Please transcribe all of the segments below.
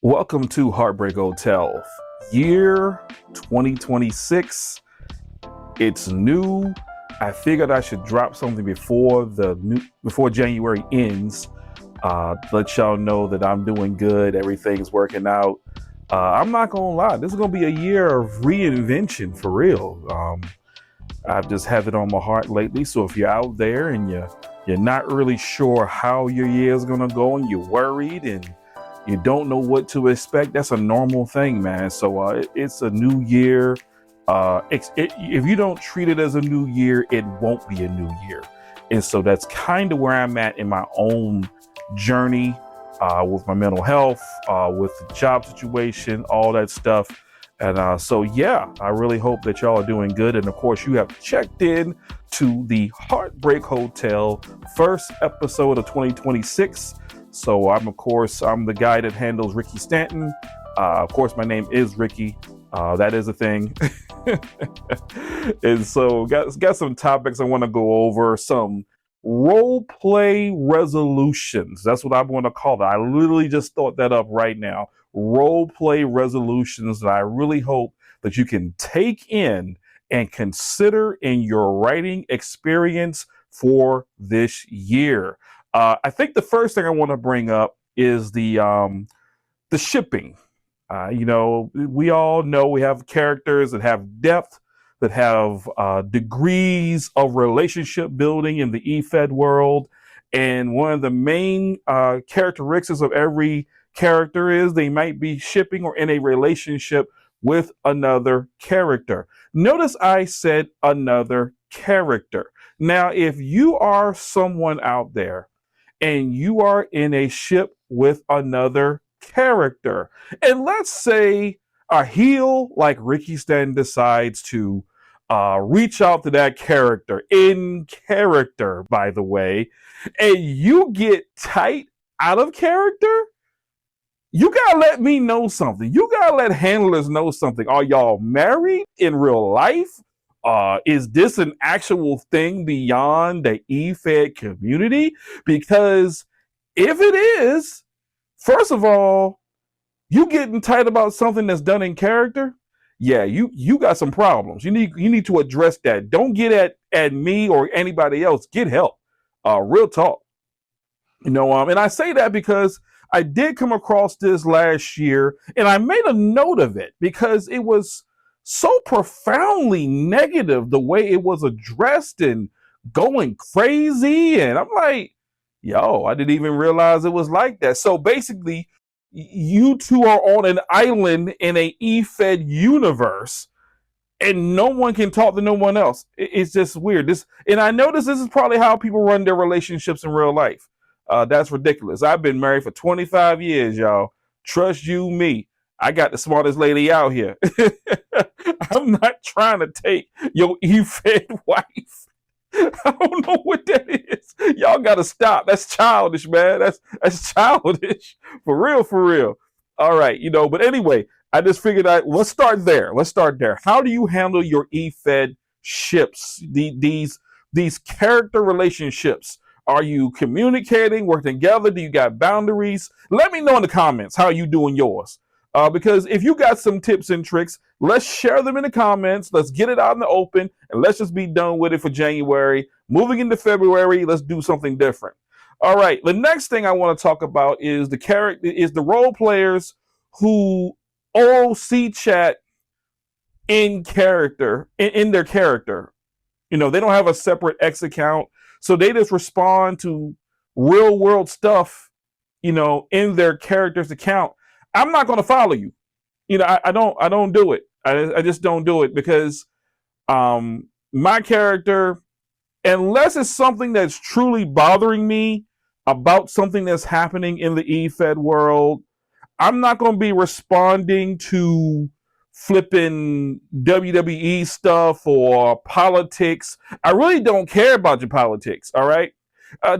Welcome to Heartbreak Hotel, year 2026. It's new. I figured I should drop something before January ends. Let y'all know that I'm doing good. Everything's working out. I'm not gonna lie. This is gonna be a year of reinvention for real. I've just had it on my heart lately. So if you're out there and you're not really sure how your year is gonna go and you're worried and you don't know what to expect, that's a normal thing, man. So it's a new year. If you don't treat it as a new year, it won't be a new year. And so that's kind of where I'm at in my own journey with my mental health, with the job situation, all that stuff. And so, yeah, I really hope that y'all are doing good. And of course, you have checked in to the Heartbreak Hotel first episode of 2026. So I'm the guy that handles Ricky Stanton. Of course, my name is Ricky. That is a thing. And so got some topics I want to go over. Some role play resolutions. That's what I'm going to call it. I literally just thought that up right now. Role play resolutions that I really hope that you can take in and consider in your writing experience for this year. I think the first thing I want to bring up is the shipping. We all know we have characters that have depth, that have degrees of relationship building in the EFED world. And one of the main characteristics of every character is they might be shipping or in a relationship with another character. Notice I said another character. Now, if you are someone out there and you are in a ship with another character, and let's say a heel like Ricky Stanton decides to reach out to that character in character, by the way, and you get tight out of character, you gotta let me know something. You gotta let handlers know something. Are y'all married in real life? Is this an actual thing beyond the EFED community? Because if it is, first of all, you getting tight about something that's done in character, yeah, you got some problems. You need to address that. Don't get at me or anybody else. Get help. Real talk. And I say that because I did come across this last year and I made a note of it because it was so profoundly negative the way it was addressed and going crazy. And I'm like, yo, I didn't even realize it was like that. So basically, you two are on an island in a EFED universe and no one can talk to no one else. It's just weird. And I notice this is probably how people run their relationships in real life. That's ridiculous. I've been married for 25 years, y'all. Trust you, me. I got the smartest lady out here. I'm not trying to take your E-fed wife. I don't know what that is. Y'all gotta stop. That's childish, man. That's childish. For real, for real. All right, but anyway, I just figured let's start there. Let's start there. How do you handle your E-fed ships? These character relationships. Are you communicating, working together? Do you got boundaries? Let me know in the comments how you doing yours. Because if you got some tips and tricks, let's share them in the comments. Let's get it out in the open, and let's just be done with it for January. Moving into February, let's do something different. All right. The next thing I want to talk about is the role players who OC chat in character, in their character. They don't have a separate X account, so they just respond to real world stuff, in their character's account. I'm not going to follow you. I don't do it. I just don't do it because my character, unless it's something that's truly bothering me about something that's happening in the EFED world, I'm not going to be responding to flipping WWE stuff or politics. I really don't care about your politics. All right.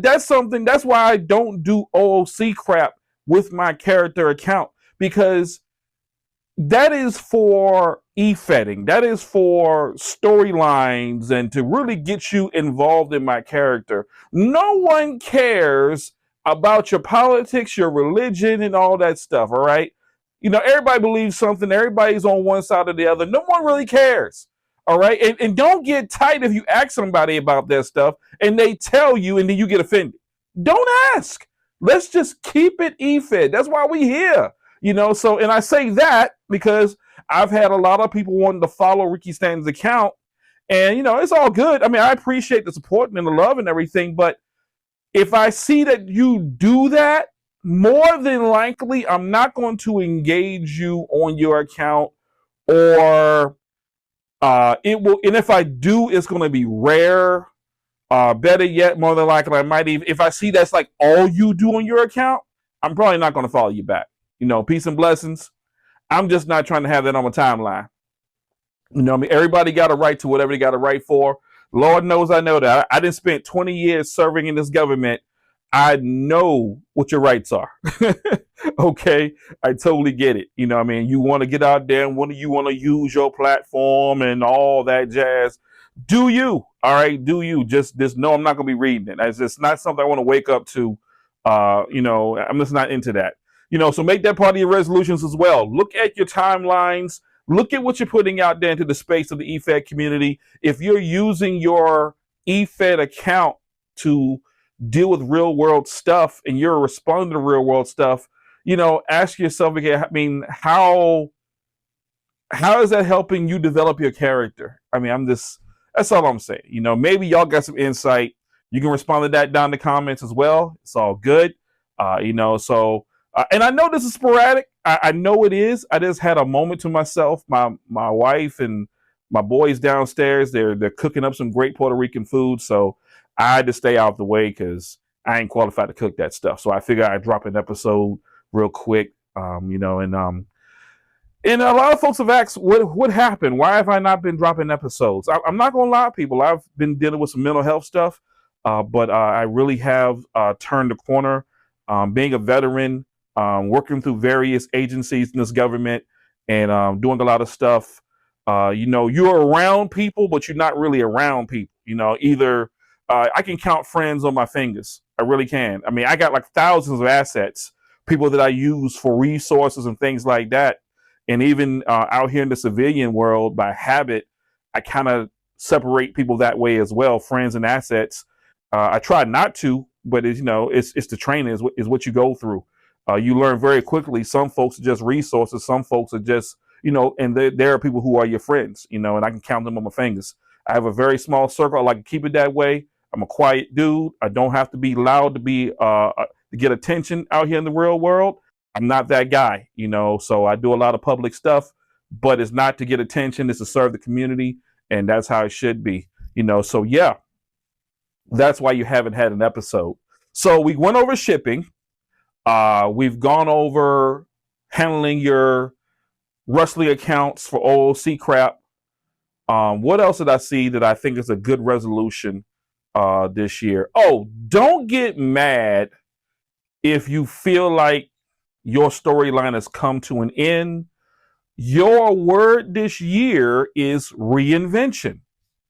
That's why I don't do OOC crap with my character account, because that is for e-fetting. That is for storylines and to really get you involved in my character. No one cares about your politics, your religion, and all that stuff, all right? Everybody believes something. Everybody's on one side or the other. No one really cares. All right. And don't get tight if you ask somebody about that stuff and they tell you and then you get offended. Don't ask. Let's just keep it E-Fed. That's why we here. So, and I say that because I've had a lot of people wanting to follow Ricky Stanton's account. And, it's all good. I mean, I appreciate the support and the love and everything. But if I see that you do that, more than likely, I'm not going to engage you on your account, or it will. And if I do, it's going to be rare. Better yet, more than likely, I might even, if I see that's like all you do on your account, I'm probably not going to follow you back. Peace and blessings. I'm just not trying to have that on my timeline. Everybody got a right to whatever they got a right for. Lord knows I know that. I didn't spend 20 years serving in this government. I know what your rights are. Okay. I totally get it. You want to get out there and you want to use your platform and all that jazz. Do you? All right. Do you just know I'm not going to be reading it. It's just not something I want to wake up to. I'm just not into that. So make that part of your resolutions as well. Look at your timelines. Look at what you're putting out there into the space of the E-Fed community. If you're using your E-Fed account to deal with real world stuff and you're responding to real world stuff, ask yourself again, how is that helping you develop your character? That's all I'm saying. Maybe y'all got some insight. You can respond to that down in the comments as well. It's all good. And I know this is sporadic. I know it is. I just had a moment to myself. My wife and my boys downstairs, they're cooking up some great Puerto Rican food. So I had to stay out the way because I ain't qualified to cook that stuff. So I figured I'd drop an episode real quick. And a lot of folks have asked, what happened? Why have I not been dropping episodes? I'm not going to lie, people. I've been dealing with some mental health stuff, but I really have turned the corner. Being a veteran, working through various agencies in this government, and doing a lot of stuff. You're around people, but you're not really around people. Either I can count friends on my fingers. I really can. I got like thousands of assets, people that I use for resources and things like that. And even out here in the civilian world, by habit, I kind of separate people that way as well, friends and assets. I try not to, but it's the training is what you go through. You learn very quickly. Some folks are just resources. Some folks are just, and there are people who are your friends, and I can count them on my fingers. I have a very small circle. I like to keep it that way. I'm a quiet dude. I don't have to be loud to get attention out here in the real world. I'm not that guy, so I do a lot of public stuff, but it's not to get attention. It's to serve the community, and that's how it should be, so yeah, that's why you haven't had an episode. So we went over shipping. We've gone over handling your Rustly accounts for OOC crap. What else did I see that I think is a good resolution this year? Oh, don't get mad if you feel like your storyline has come to an end. Your word this year is reinvention.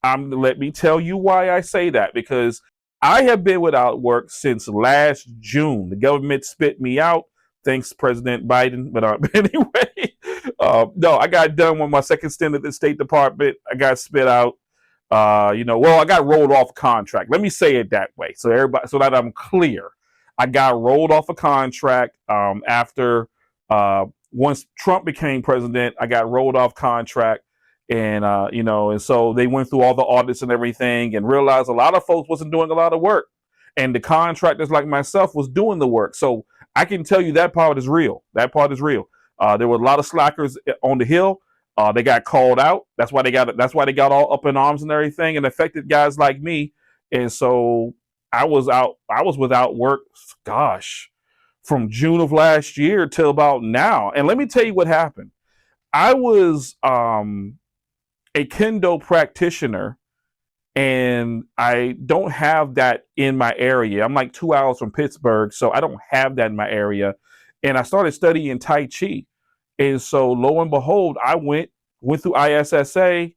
Let me tell you why I say that, because I have been without work since last June. The government spit me out. Thanks, President Biden. But anyway, no, I got done with my second stint at the State Department. I got spit out. I got rolled off contract. Let me say it that way, so that I'm clear. I got rolled off a contract after once Trump became president. I got rolled off contract. And, and so they went through all the audits and everything and realized a lot of folks wasn't doing a lot of work. And the contractors like myself was doing the work. So I can tell you that part is real. That part is real. There were a lot of slackers on the Hill. They got called out. That's why they got all up in arms and everything, and affected guys like me. And so I was without work, gosh, from June of last year till about now. And let me tell you what happened. I was a kendo practitioner, and I don't have that in my area. I'm like 2 hours from Pittsburgh, so I don't have that in my area. And I started studying Tai Chi. And so lo and behold, I went through ISSA,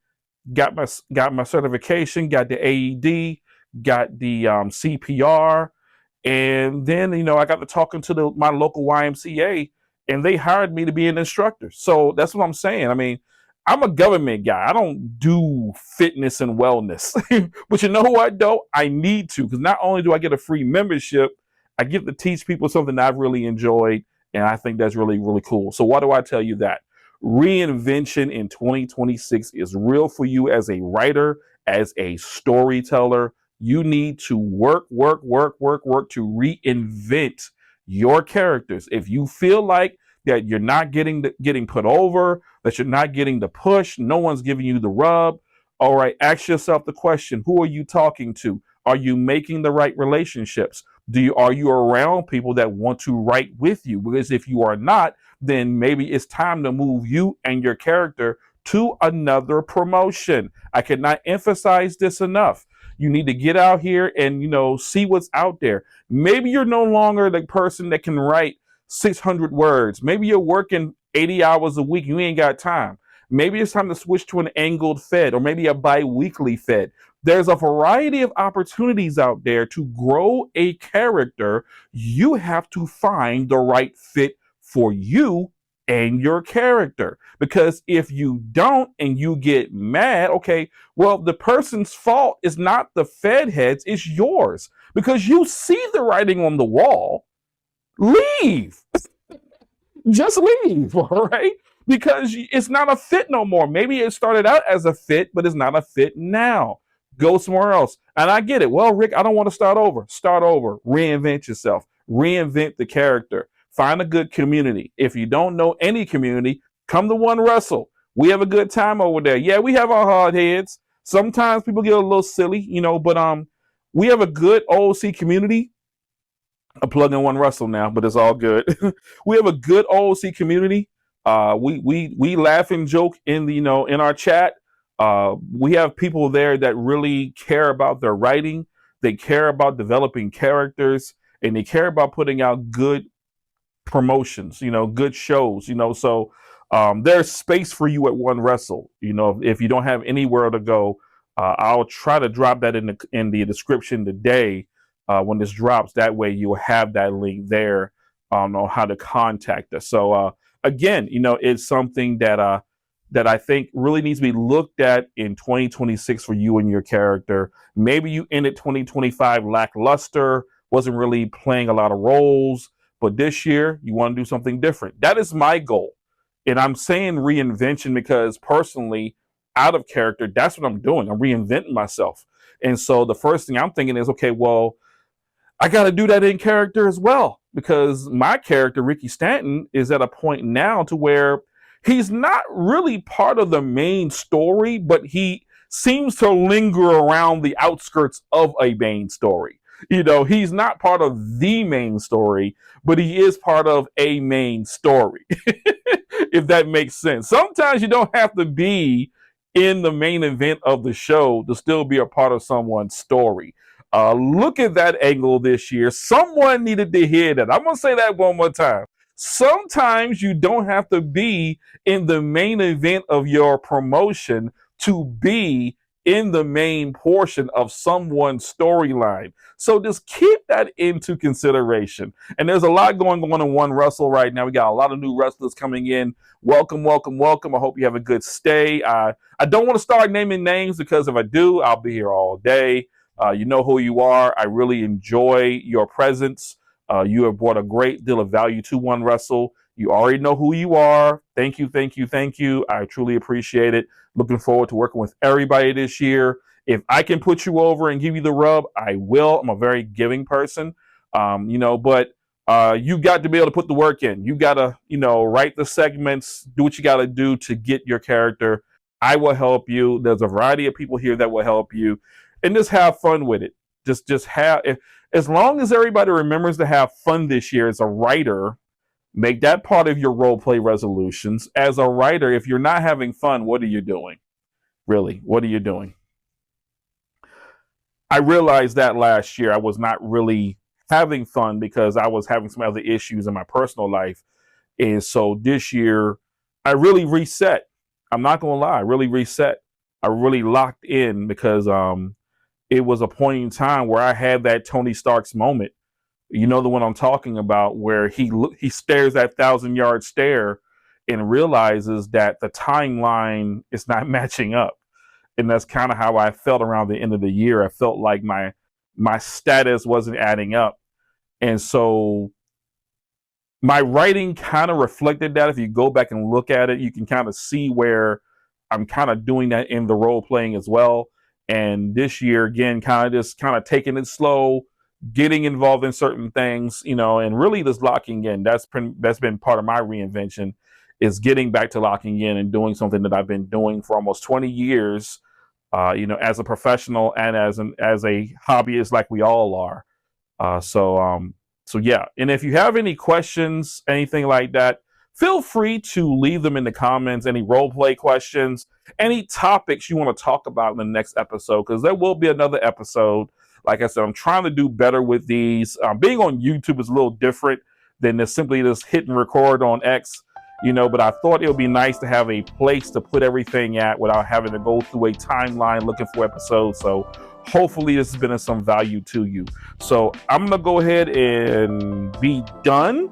got my certification, got the AED, got the CPR. And then, I got to talking to my local YMCA, and they hired me to be an instructor. So that's what I'm saying. I mean, I'm a government guy. I don't do fitness and wellness. But you know what, though? I need to, because not only do I get a free membership, I get to teach people something that I've really enjoyed. And I think that's really, really cool. So why do I tell you that? Reinvention in 2026 is real for you as a writer, as a storyteller. You need to work to reinvent your characters. If you feel like that you're not getting put over, that you're not getting the push, no one's giving you the rub, all right, ask yourself the question, who are you talking to? Are you making the right relationships? Are you around people that want to write with you? Because if you are not, then maybe it's time to move you and your character to another promotion. I cannot emphasize this enough. You need to get out here and, see what's out there. Maybe you're no longer the person that can write 600 words. Maybe you're working 80 hours a week. You ain't got time. Maybe it's time to switch to an angled fed or maybe a bi-weekly fed. There's a variety of opportunities out there to grow a character. You have to find the right fit for you and your character. Because if you don't and you get mad, okay, well, the person's fault is not the Fed heads, it's yours. Because you see the writing on the wall. Leave. Just leave, all right? Because it's not a fit no more. Maybe it started out as a fit, but it's not a fit now. Go somewhere else. And I get it. Well, Rick, I don't want to start over. Start over. Reinvent yourself. Reinvent the character. Find a good community. If you don't know any community, come to One Wrestle. We have a good time over there. Yeah, we have our hard heads. Sometimes people get a little silly, but we have a good OC community. I'm plugging One Wrestle now, but it's all good. We have a good OC community. We laugh and joke in in our chat. We have people there that really care about their writing. They care about developing characters, and they care about putting out good promotions, good shows, so there's space for you at One Wrestle. If you don't have anywhere to go, I'll try to drop that in the description today when this drops. That way you'll have that link there on how to contact us. So again, it's something that I think really needs to be looked at in 2026 for you and your character. Maybe you ended 2025 lackluster, wasn't really playing a lot of roles, but this year you want to do something different. That is my goal. And I'm saying reinvention because personally, out of character, that's what I'm doing. I'm reinventing myself. And so the first thing I'm thinking is, okay, well, I got to do that in character as well, because my character, Ricky Stanton, is at a point now to where he's not really part of the main story, but he seems to linger around the outskirts of a main story. He's not part of the main story, but he is part of a main story, if that makes sense. Sometimes you don't have to be in the main event of the show to still be a part of someone's story. Look at that angle this year. Someone needed to hear that. I'm going to say that one more time. Sometimes you don't have to be in the main event of your promotion to be in the main portion of someone's storyline. So just keep that into consideration. And there's a lot going on in One Wrestle right now. We got a lot of new wrestlers coming in. Welcome, welcome, welcome. I hope you have a good stay. I don't want to start naming names because if I do, I'll be here all day. You know who you are. I really enjoy your presence. You have brought a great deal of value to One Wrestle. You already know who you are. Thank you, thank you, thank you. I truly appreciate it. Looking forward to working with everybody this year. If I can put you over and give you the rub, I will. I'm a very giving person, but you got to be able to put the work in. You got to, write the segments, do what you got to do to get your character. I will help you. There's a variety of people here that will help you, and just have fun with it. Just have, as long as everybody remembers to have fun this year as a writer. Make that part of your role play resolutions. As a writer, if you're not having fun, what are you doing? Really, what are you doing? I realized that last year I was not really having fun because I was having some other issues in my personal life. And so this year, I really reset. I'm not going to lie, I really reset. I really locked in because it was a point in time where I had that Tony Stark's moment You know the one I'm talking about, where he stares that 1,000-yard stare and realizes that the timeline is not matching up. And that's kind of how I felt around the end of the year. I felt like my status wasn't adding up. And so my writing kind of reflected that. If you go back and look at it, you can kind of see where I'm kind of doing that in the role playing as well. And this year, again, kind of taking it slow, getting involved in certain things, and really just locking in. That's been part of my reinvention, is getting back to locking in and doing something that I've been doing for almost 20 years, as a professional and as a hobbyist, like we all are. So yeah. And if you have any questions, anything like that, feel free to leave them in the comments. Any role play questions, any topics you want to talk about in the next episode, because there will be another episode. Like I said, I'm trying to do better with these. Being on YouTube is a little different than simply just hit and record on X, but I thought it would be nice to have a place to put everything at without having to go through a timeline looking for episodes. So hopefully this has been of some value to you. So I'm going to go ahead and be done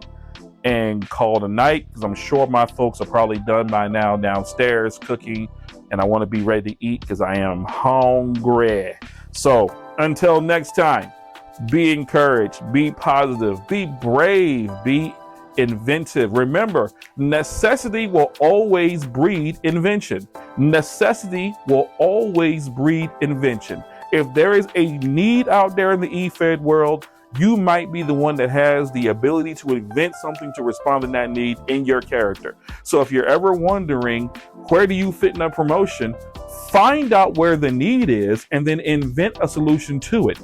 and call it a night, because I'm sure my folks are probably done by now downstairs cooking, and I want to be ready to eat because I am hungry. So until next time, be encouraged, be positive, be brave, be inventive. Remember, necessity will always breed invention. Necessity will always breed invention. If there is a need out there in the e-fed world, you might be the one that has the ability to invent something to respond to that need in your character. So if you're ever wondering, where do you fit in a promotion, find out where the need is and then invent a solution to it.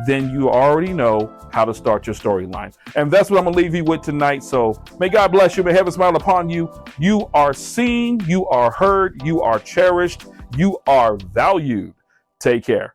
Then you already know how to start your storyline. And that's what I'm going to leave you with tonight. So may God bless you. May heaven smile upon you. You are seen. You are heard. You are cherished. You are valued. Take care.